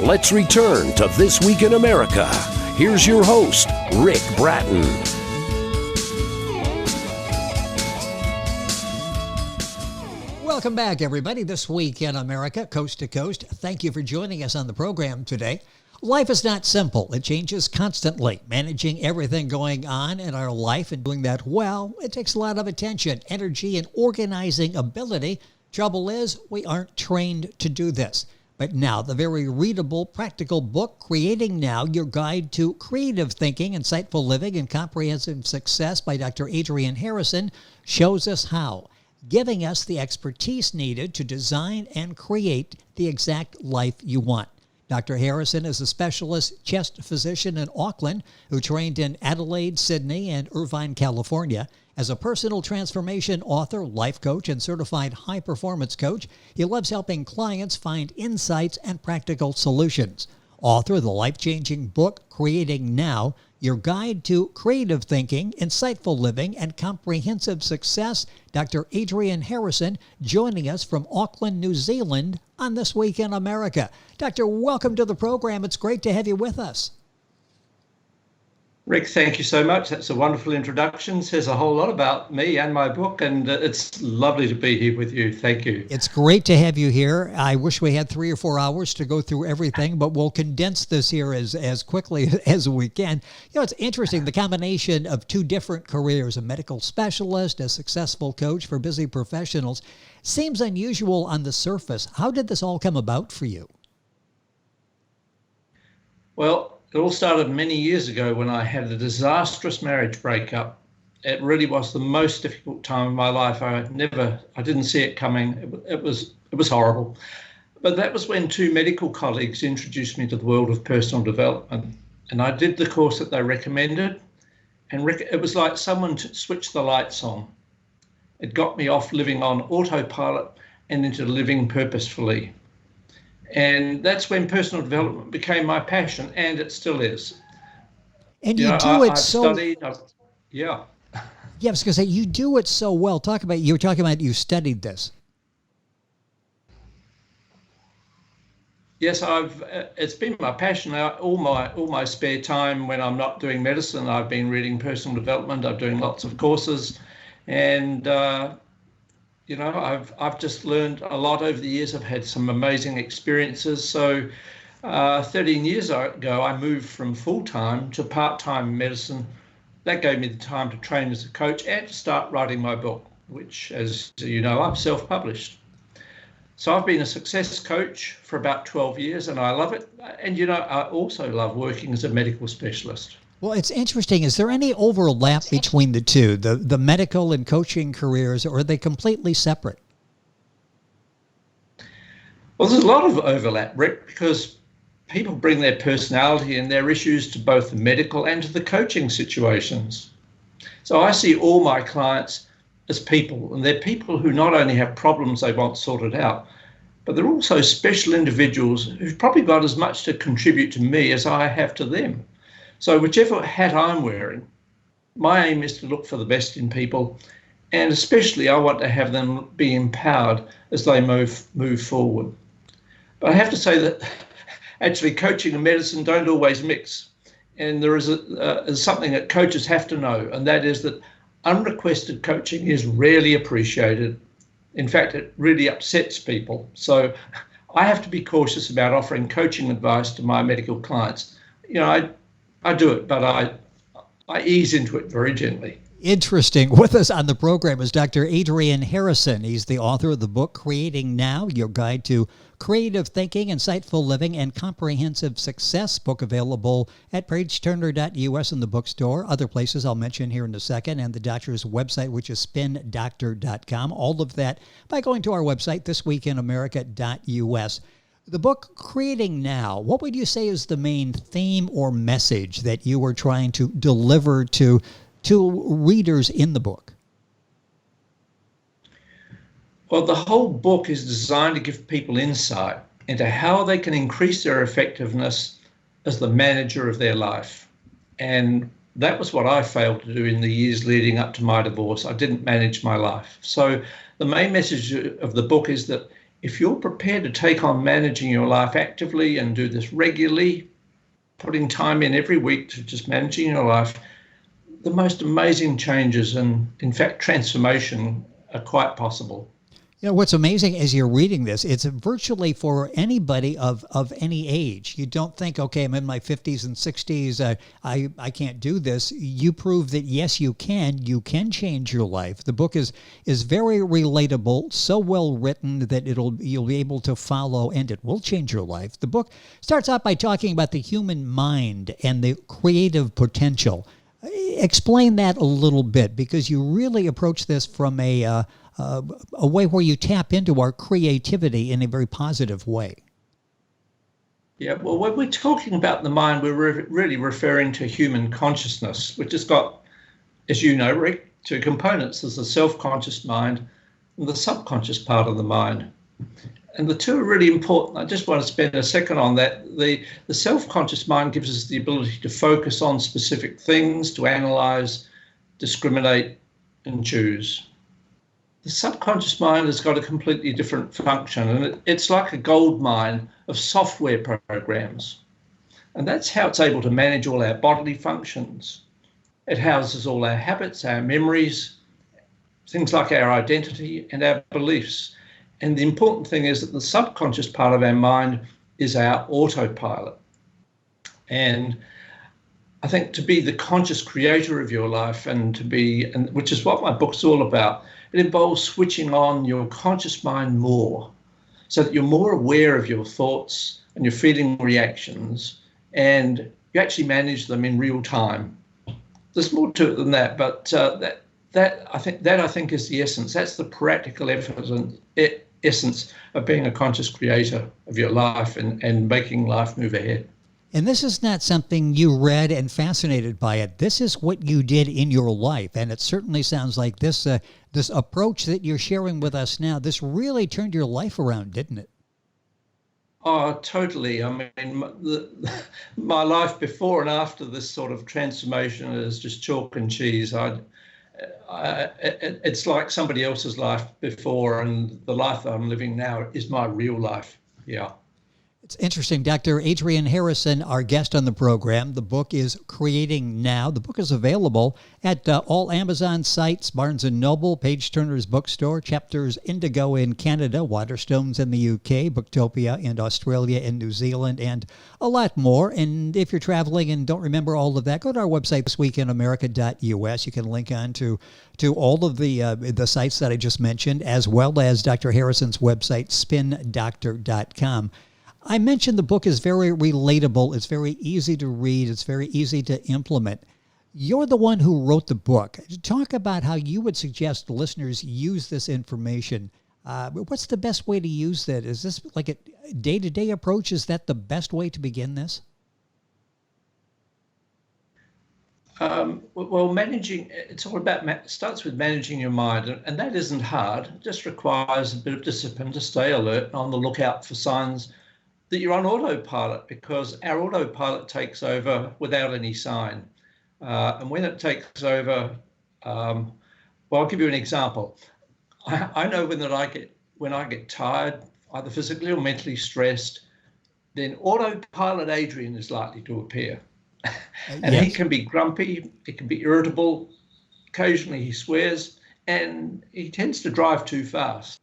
Let's return to This Week in America. Here's your host, Rick Bratton. Welcome back, everybody. This Week in America, coast to coast. Thank you for joining us on the program today. Life is not simple. It changes constantly. Managing everything going on in our life and doing that well, it takes a lot of attention, energy, and organizing ability. Trouble is, we aren't trained to do this. But now, the very readable, practical book, Creating Now, Your Guide to Creative Thinking, Insightful Living, and Comprehensive Success by Dr. Adrian Harrison, shows us how, giving us the expertise needed to design and create the exact life you want. Dr. Harrison is a specialist chest physician in Auckland who trained in Adelaide, Sydney, and Irvine, California. As a personal transformation author, life coach, and certified high-performance coach, he loves helping clients find insights and practical solutions. Author of the life-changing book, Creating Now, Your Guide to Creative Thinking, Insightful Living, and Comprehensive Success, Dr. Adrian Harrison, joining us from Auckland, New Zealand on This Week in America. Doctor, welcome to the program. It's great to have you with us. Rick, thank you so much. That's a wonderful introduction. Says a whole lot about me and my book, and it's lovely to be here with you. Thank you. It's great to have you here. I wish we had 3 or 4 hours to go through everything, but we'll condense this here as quickly as we can. You know, it's interesting, the combination of 2 different careers, a medical specialist, a successful coach for busy professionals, seems unusual on the surface. How did this all come about for you? Well, it all started many years ago when I had a disastrous marriage breakup. It really was the most difficult time of my life. I didn't see it coming. It was horrible. But that was when 2 medical colleagues introduced me to the world of personal development. And I did the course that they recommended. And it was like someone switched the lights on. It got me off living on autopilot and into living purposefully. And that's when personal development became my passion, and it still is. And you do it so... Yeah. Yeah, I was going to say, you do it so well. You were talking about you studied this. Yes, it's been my passion. All my spare time when I'm not doing medicine, I've been reading personal development. I'm doing lots of courses, and I've just learned a lot over the years. I've had some amazing experiences. So 13 years ago, I moved from full-time to part-time medicine. That gave me the time to train as a coach and to start writing my book, which, as you know, I've self-published. So I've been a success coach for about 12 years, and I love it. And, I also love working as a medical specialist. Well, it's interesting. Is there any overlap between the two, the medical and coaching careers, or are they completely separate? Well, there's a lot of overlap, Rick, because people bring their personality and their issues to both the medical and to the coaching situations. So I see all my clients as people, and they're people who not only have problems they want sorted out, but they're also special individuals who've probably got as much to contribute to me as I have to them. So whichever hat I'm wearing, my aim is to look for the best in people, and especially I want to have them be empowered as they move forward. But I have to say that actually coaching and medicine don't always mix. And there is something that coaches have to know, and that is that unrequested coaching is rarely appreciated. In fact, it really upsets people. So I have to be cautious about offering coaching advice to my medical clients. I do it, but I ease into it very gently. Interesting. With us on the program is Dr. Adrian Harrison. He's the author of the book, Creating Now, Your Guide to Creative Thinking, Insightful Living, and Comprehensive Success. Book available at pageturner.us in the bookstore. Other places I'll mention here in a second, and the doctor's website, which is spindoctor.com. All of that by going to our website, thisweekinamerica.us. The book, Creating Now, what would you say is the main theme or message that you were trying to deliver to readers in the book? Well, the whole book is designed to give people insight into how they can increase their effectiveness as the manager of their life. And that was what I failed to do in the years leading up to my divorce. I didn't manage my life. So the main message of the book is that If you're prepared to take on managing your life actively and do this regularly, putting time in every week to just managing your life, the most amazing changes and, in fact, transformation are quite possible. You know, what's amazing as you're reading this, it's virtually for anybody of any age. You don't think, okay, I'm in my 50s and 60s, I can't do this. You prove that, yes, you can change your life. The book is very relatable, so well written that you'll be able to follow, and it will change your life. The book starts out by talking about the human mind and the creative potential. Explain that a little bit, because you really approach this from a way where you tap into our creativity in a very positive way. Yeah, well, when we're talking about the mind, we're really referring to human consciousness, which has got, as you know, Rick, two components. There's the self-conscious mind and the subconscious part of the mind. And the two are really important. I just want to spend a second on that. The self-conscious mind gives us the ability to focus on specific things, to analyze, discriminate, and choose. The subconscious mind has got a completely different function, and it's like a gold mine of software programs. And that's how it's able to manage all our bodily functions. It houses all our habits, our memories, things like our identity and our beliefs. And the important thing is that the subconscious part of our mind is our autopilot. And I think to be the conscious creator of your life and which is what my book's all about, it involves switching on your conscious mind more so that you're more aware of your thoughts and your feeling reactions, and you actually manage them in real time. There's more to it than that, but that I think is the essence. That's the practical essence of being a conscious creator of your life and making life move ahead. And this is not something you read and fascinated by it. This is what you did in your life. And it certainly sounds like this approach that you're sharing with us now, this really turned your life around, didn't it? Oh, totally. I mean, my life before and after this sort of transformation is just chalk and cheese. It's like somebody else's life before, and the life that I'm living now is my real life. Yeah. It's interesting. Dr. Adrian Harrison, our guest on the program. The book is Creating Now. The book is available at all Amazon sites, Barnes & Noble, Page Turner's Bookstore, Chapters Indigo in Canada, Waterstones in the UK, Booktopia in Australia and New Zealand, and a lot more. And if you're traveling and don't remember all of that, go to our website, thisweekinamerica.us. You can link on to all of the sites that I just mentioned, as well as Dr. Harrison's website, spindoctor.com. I mentioned the book is very relatable. It's very easy to read. It's very easy to implement. You're the one who wrote the book. Talk about how you would suggest listeners use this information. What's the best way to use that? Is this like a day-to-day approach? Is that the best way to begin this? Well, it's all about, it starts with managing your mind, and that isn't hard. It just requires a bit of discipline to stay alert and on the lookout for signs that you're on autopilot, because our autopilot takes over without any sign. And when it takes over, well, I'll give you an example. I know when I get tired, either physically or mentally stressed, then autopilot Adrian is likely to appear. And yes. He can be grumpy, he can be irritable, occasionally he swears, and he tends to drive too fast.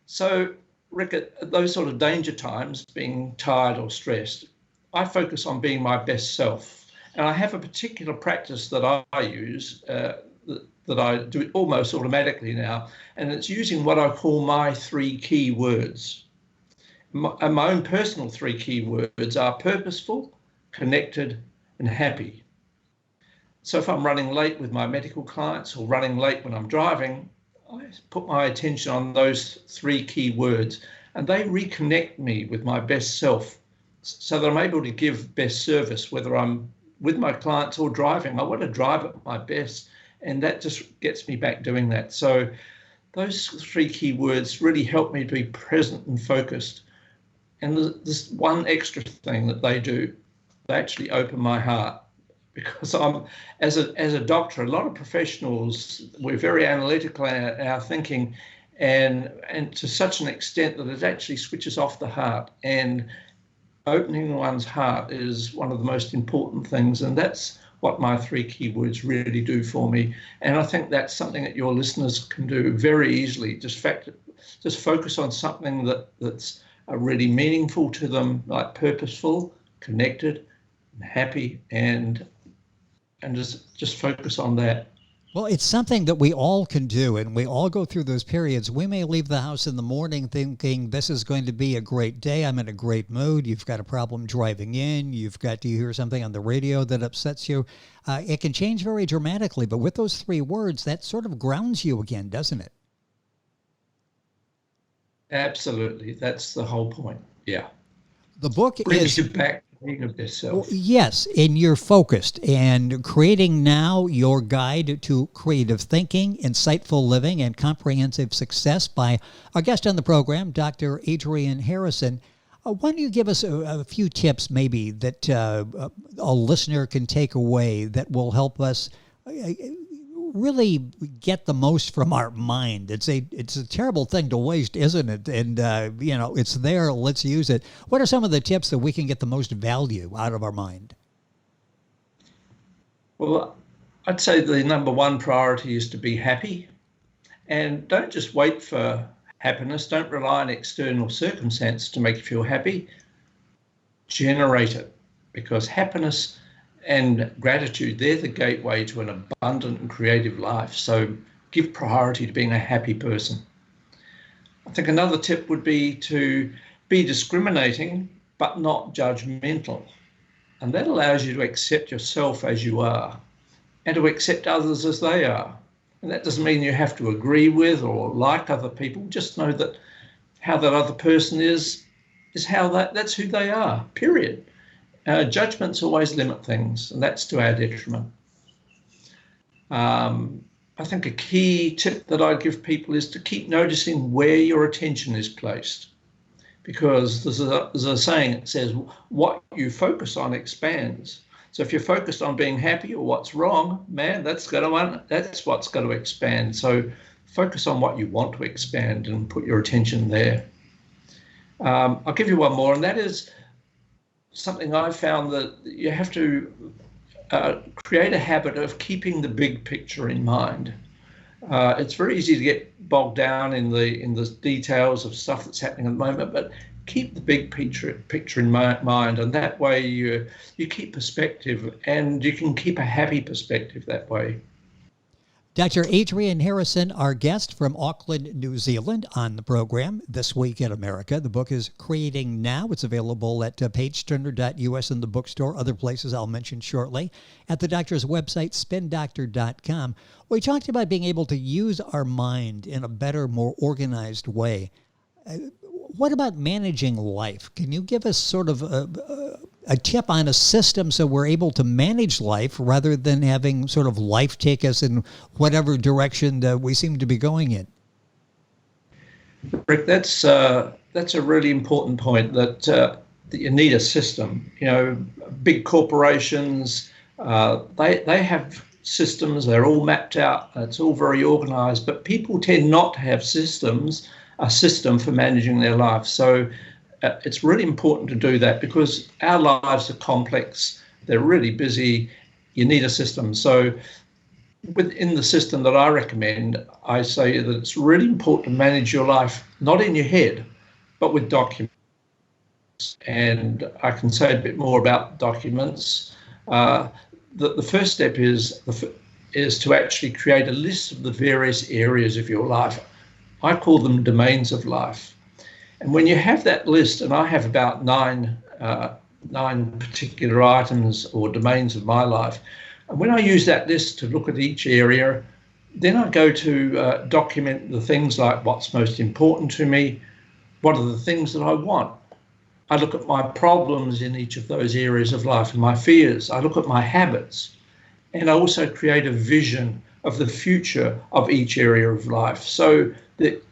So Rick, at those sort of danger times, being tired or stressed, I focus on being my best self. And I have a particular practice that I use that I do almost automatically now, and it's using what I call my 3 key words. My own personal 3 key words are purposeful, connected, and happy. So if I'm running late with my medical clients or running late when I'm driving, I put my attention on those 3 key words, and they reconnect me with my best self so that I'm able to give best service, whether I'm with my clients or driving. I want to drive at my best, and that just gets me back doing that. So those 3 key words really help me to be present and focused. And there's one extra thing that they do. They actually open my heart. Because as a doctor, a lot of professionals, we're very analytical in our thinking, and to such an extent that it actually switches off the heart. And opening one's heart is one of the most important things, and that's what my 3 keywords really do for me. And I think that's something that your listeners can do very easily. Just focus on something that's really meaningful to them, like purposeful, connected, happy, and just focus on that. Well, it's something that we all can do, and we all go through those periods. We may leave the house in the morning thinking this is going to be a great day. I'm in a great mood. You've got a problem driving in. You hear something on the radio that upsets you. It can change very dramatically, but with those 3 words, that sort of grounds you again, doesn't it? Absolutely. That's the whole point. Yeah. The book brings you back to being of yourself. Yes, and you're focused. And Creating Now, your guide to creative thinking, insightful living, and comprehensive success by our guest on the program, Dr. Adrian Harrison. Why don't you give us a few tips maybe that a listener can take away that will help us really get the most from our mind? It's a terrible thing to waste, isn't it? And it's there. Let's use it. What are some of the tips that we can get the most value out of our mind? Well, I'd say the number 1 priority is to be happy, and don't just wait for happiness. Don't rely on external circumstance to make you feel happy. Generate it, because happiness and gratitude, they're the gateway to an abundant and creative life. So give priority to being a happy person. I think another tip would be to be discriminating, but not judgmental. And that allows you to accept yourself as you are and to accept others as they are. And that doesn't mean you have to agree with or like other people. Just know that how that other person is how that's who they are, period. Judgments always limit things, and that's to our detriment. I think a key tip that I give people is to keep noticing where your attention is placed, because there's a saying that says, what you focus on expands. So if you're focused on being happy or what's wrong, man, that's what's going to expand. So focus on what you want to expand and put your attention there. I'll give you one more, and that is something I've found, that you have to create a habit of keeping the big picture in mind. It's very easy to get bogged down in the details of stuff that's happening at the moment, but keep the big picture in mind, and that way you keep perspective, and you can keep a happy perspective that way. Dr. Adrian Harrison, our guest from Auckland, New Zealand, on the program This Week in America. The book is Creating Now. It's available at pageturner.us in the bookstore, other places I'll mention shortly. At the doctor's website, spindoctor.com. We talked about being able to use our mind in a better, more organized way. What about managing life? Can you give us sort of a tip on a system so we're able to manage life rather than having sort of life take us in whatever direction that we seem to be going in? Rick, that's a really important point, that you need a system. Big corporations, they have systems. They're all mapped out. It's all very organized, but people tend not to have a system for managing their life. So it's really important to do that, because our lives are complex. They're really busy. You need a system. So within the system that I recommend, I say that it's really important to manage your life, not in your head, but with documents. And I can say a bit more about documents. The first step is to actually create a list of the various areas of your life. I call them domains of life. And when you have that list, and I have about nine particular items or domains of my life, and when I use that list to look at each area, then I go to document the things like what's most important to me, what are the things that I want. I look at my problems in each of those areas of life and my fears. I look at my habits, and I also create a vision of the future of each area of life, so that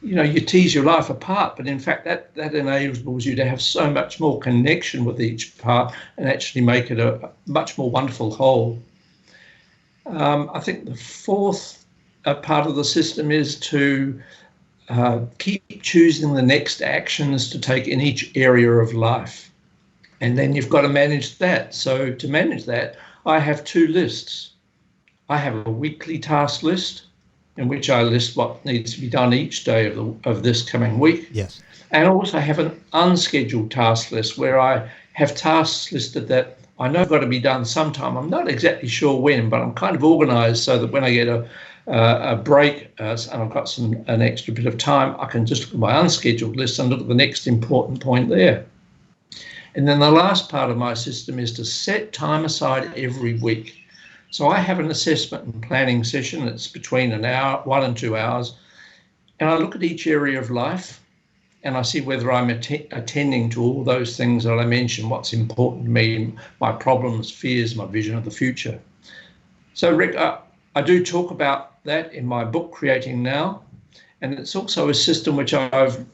you tease your life apart, but in fact that enables you to have so much more connection with each part and actually make it a much more wonderful whole. I think the fourth part of the system is to keep choosing the next actions to take in each area of life. And then you've got to manage that. So to manage that, I have two lists. I have a weekly task list in which I list what needs to be done each day of this coming week. Yes. And also have an unscheduled task list where I have tasks listed that I know have got to be done sometime. I'm not exactly sure when, but I'm kind of organized so that when I get a break and I've got an extra bit of time, I can just look at my unscheduled list and look at the next important point there. And then the last part of my system is to set time aside every week. So I have an assessment and planning session. It's between 1 and 2 hours. And I look at each area of life and I see whether I'm attending to all those things that I mentioned, what's important to me, my problems, fears, my vision of the future. So Rick, I do talk about that in my book, Creating Now. And it's also a system which I've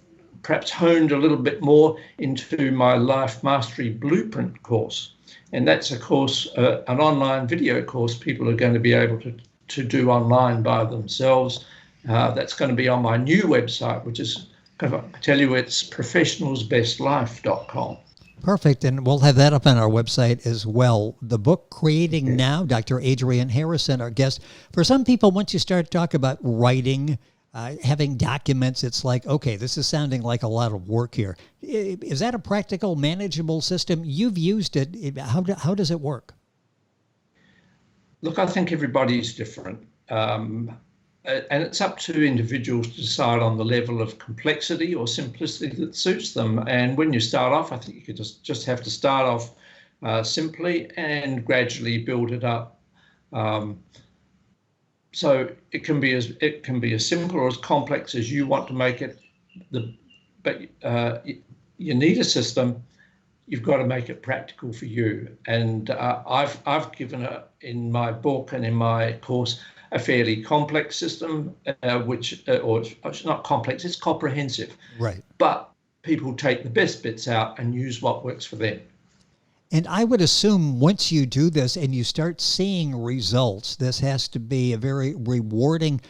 perhaps honed a little bit more into my Life Mastery Blueprint course. And that's a course, an online video course people are going to be able to do online by themselves. That's going to be on my new website, which is, I tell you, it's professionalsbestlife.com. Perfect. And we'll have that up on our website as well. The book, Creating Now, Dr. Adrian Harrison, our guest. For some people, once you start to talk about writing, having documents, it's like, okay, this is sounding like a lot of work here. Is that a practical, manageable system? You've used it. How does it work? Look, I think everybody's different. And it's up to individuals to decide on the level of complexity or simplicity that suits them. And when you start off, I think you could just have to start off simply and gradually build it up. So it can be as simple or as complex as you want to make it. But you need a system. You've got to make it practical for you. And I've given in my book and in my course a fairly complex system, which it's not complex, it's comprehensive. Right. But people take the best bits out and use what works for them. And I would assume once you do this and you start seeing results, this has to be a very rewarding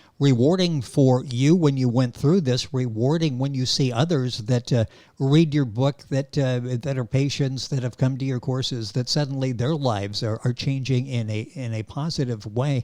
for you when you went through this, rewarding when you see others that read your book, that are patients that have come to your courses, that suddenly their lives are changing in a positive way.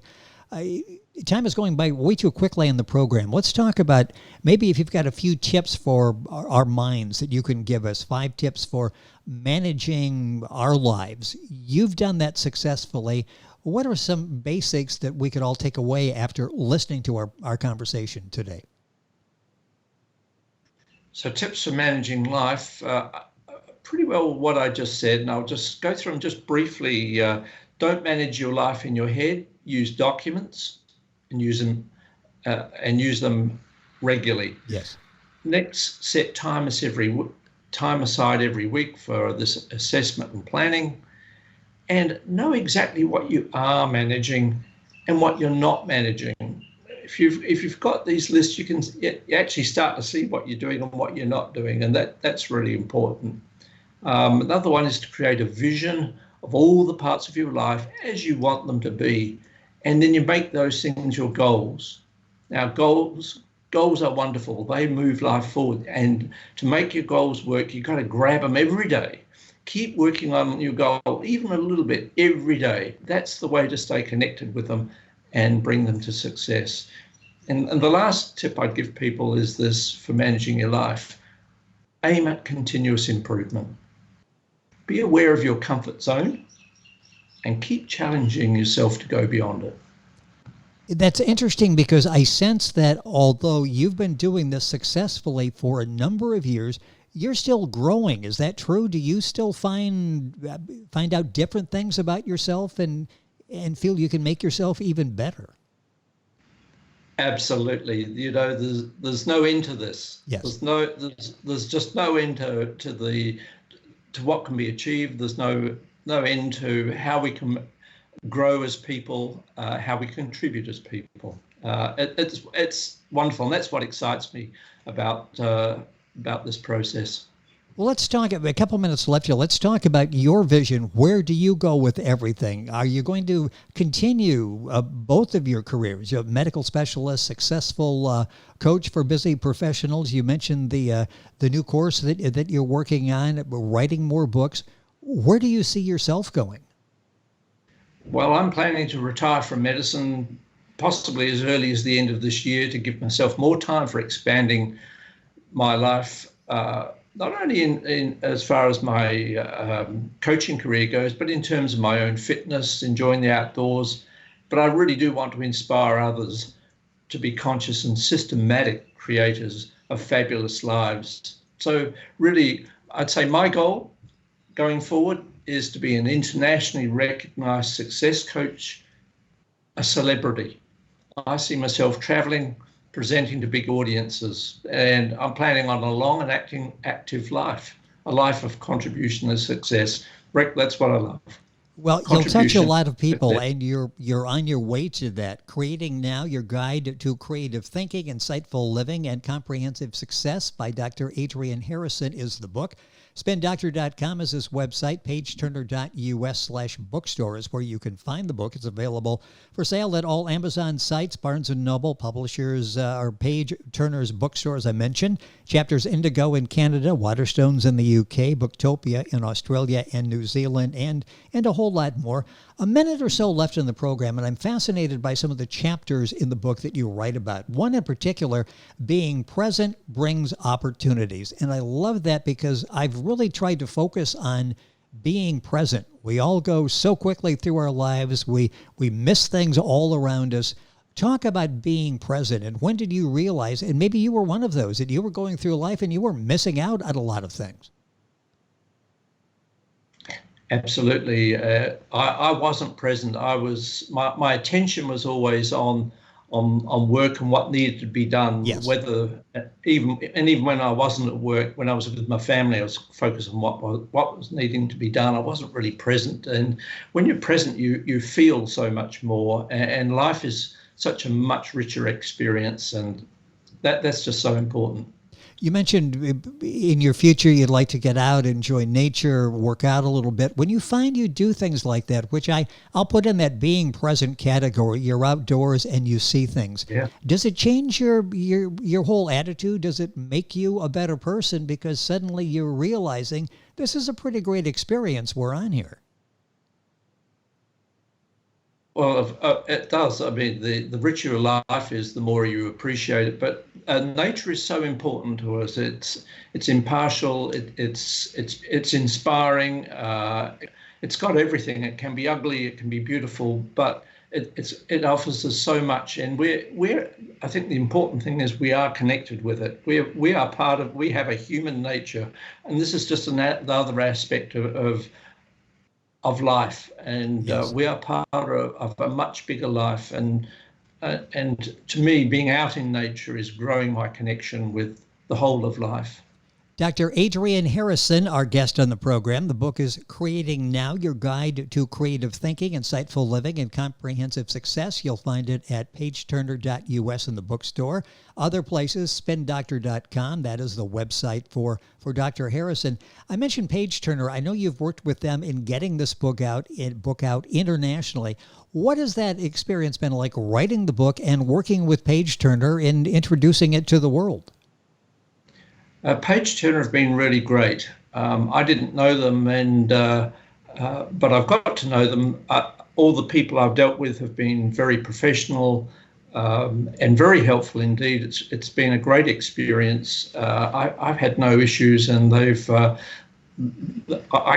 Time is going by way too quickly in the program. Let's talk about maybe if you've got a few tips for our minds that you can give us, 5 tips for managing our lives. You've done that successfully. What are some basics that we could all take away after listening to our conversation today? So tips for managing life, pretty well what I just said, and I'll just go through them just briefly. Don't manage your life in your head. Use documents and use them regularly. Yes. Next, set time aside every week for this assessment and planning, and know exactly what you are managing and what you're not managing. If you've got these lists, you can actually start to see what you're doing and what you're not doing, and that's really important. Another one is to create a vision of all the parts of your life as you want them to be. And then you make those things your goals. Now, goals are wonderful. They move life forward. And to make your goals work, you've got to grab them every day. Keep working on your goal, even a little bit, every day. That's the way to stay connected with them and bring them to success. And the last tip I'd give people is this for managing your life. Aim at continuous improvement. Be aware of your comfort zone and keep challenging yourself to go beyond it. That's interesting because I sense that although you've been doing this successfully for a number of years, you're still growing. Is that true? Do you still find out different things about yourself and feel you can make yourself even better? Absolutely. You know, there's no end to this. Yes. There's just no end to what can be achieved. There's no end to how we can grow as people, how we contribute as people. It's wonderful, and that's what excites me about this process. Well, let's talk, a couple minutes left here. Let's talk about your vision. Where do you go with everything? Are you going to continue both of your careers? You're a medical specialist, successful coach for busy professionals. You mentioned the new course that you're working on, writing more books. Where do you see yourself going? Well, I'm planning to retire from medicine possibly as early as the end of this year to give myself more time for expanding my life, not only in as far as my coaching career goes, but in terms of my own fitness, enjoying the outdoors. But I really do want to inspire others to be conscious and systematic creators of fabulous lives. So really, I'd say my goal going forward is to be an internationally recognized success coach, a celebrity. I see myself traveling, presenting to big audiences, and I'm planning on a long and active life, a life of contribution and success. Rick, that's what I love. Well, you'll touch a lot of people, and you're on your way to that. Creating Now, your guide to creative thinking, insightful living, and comprehensive success by Dr. Adrian Harrison is the book. SpinDoctor.com is his website. PageTurner.us/bookstore is where you can find the book. It's available for sale at all Amazon sites, Barnes & Noble, publishers, or Page Turner's bookstore, as I mentioned. Chapters Indigo in Canada, Waterstones in the UK, Booktopia in Australia and New Zealand, and a whole lot more. A minute or so left in the program, and I'm fascinated by some of the chapters in the book that you write about. One in particular, being present brings opportunities. And I love that because I've really tried to focus on being present. We all go so quickly through our lives. We miss things all around us. Talk about being present. And when did you realize, and maybe you were one of those, that you were going through life and you were missing out on a lot of things? Absolutely. I wasn't present. My attention was always on work and what needed to be done. Yes. Even when I wasn't at work, when I was with my family, I was focused on what was needing to be done. I wasn't really present. And when you're present, you feel so much more, and life is such a much richer experience, and that's just so important. You mentioned in your future you'd like to get out, enjoy nature, work out a little bit. When you find you do things like that, which I'll put in that being present category, you're outdoors and you see things. Yeah. Does it change your whole attitude? Does it make you a better person because suddenly you're realizing this is a pretty great experience we're on here? Well, it does. I mean, the richer your life is, the more you appreciate it. But nature is so important to us. It's impartial. It's inspiring. It's got everything. It can be ugly. It can be beautiful. But it offers us so much. And I think the important thing is we are connected with it. We are part of. We have a human nature, and this is just another aspect of life, and yes. We are part of a much bigger life, and to me, being out in nature is growing my connection with the whole of life. Dr. Adrian Harrison, our guest on the program. The book is Creating Now, your guide to creative thinking, insightful living, and comprehensive success. You'll find it at PageTurner.us in the bookstore. Other places, SpinDoctor.com. That is the website for Dr. Harrison. I mentioned Page Turner. I know you've worked with them in getting this book out internationally. What has that experience been like, writing the book and working with Page Turner in introducing it to the world? Page Turner have been really great. I didn't know them, but I've got to know them. All the people I've dealt with have been very professional and very helpful indeed. It's been a great experience. I've had no issues, and I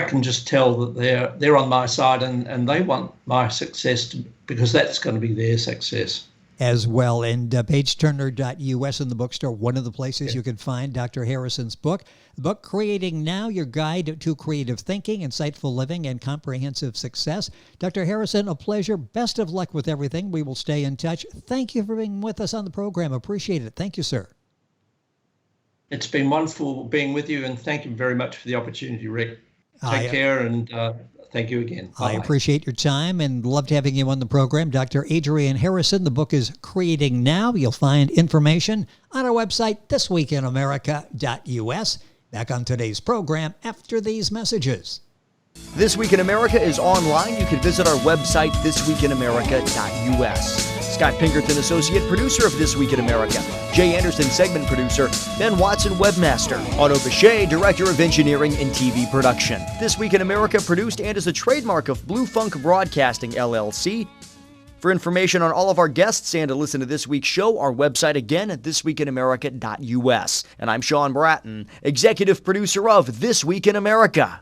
can just tell that they're on my side, and they want my success because that's going to be their success as well. And PageTurner.us in the bookstore, one of the places you can find Dr. Harrison's book. The book, Creating Now, your guide to creative thinking, insightful living, and comprehensive success. Dr. Harrison, a pleasure. Best of luck with everything. We will stay in touch. Thank you for being with us on the program. Appreciate it. Thank you, sir. It's been wonderful being with you, and thank you very much for the opportunity, Rick. Take care, and thank you again. Bye-bye. I appreciate your time and loved having you on the program. Dr. Adrian Harrison, the book is Creating Now. You'll find information on our website, thisweekinamerica.us. Back on today's program after these messages. This Week in America is online. You can visit our website, thisweekinamerica.us. Scott Pinkerton, associate producer of This Week in America. Jay Anderson, segment producer. Ben Watson, webmaster. Otto Bechet, director of engineering and TV production. This Week in America produced and is a trademark of Blue Funk Broadcasting, LLC. For information on all of our guests and to listen to this week's show, our website again at thisweekinamerica.us. And I'm Sean Bratton, executive producer of This Week in America.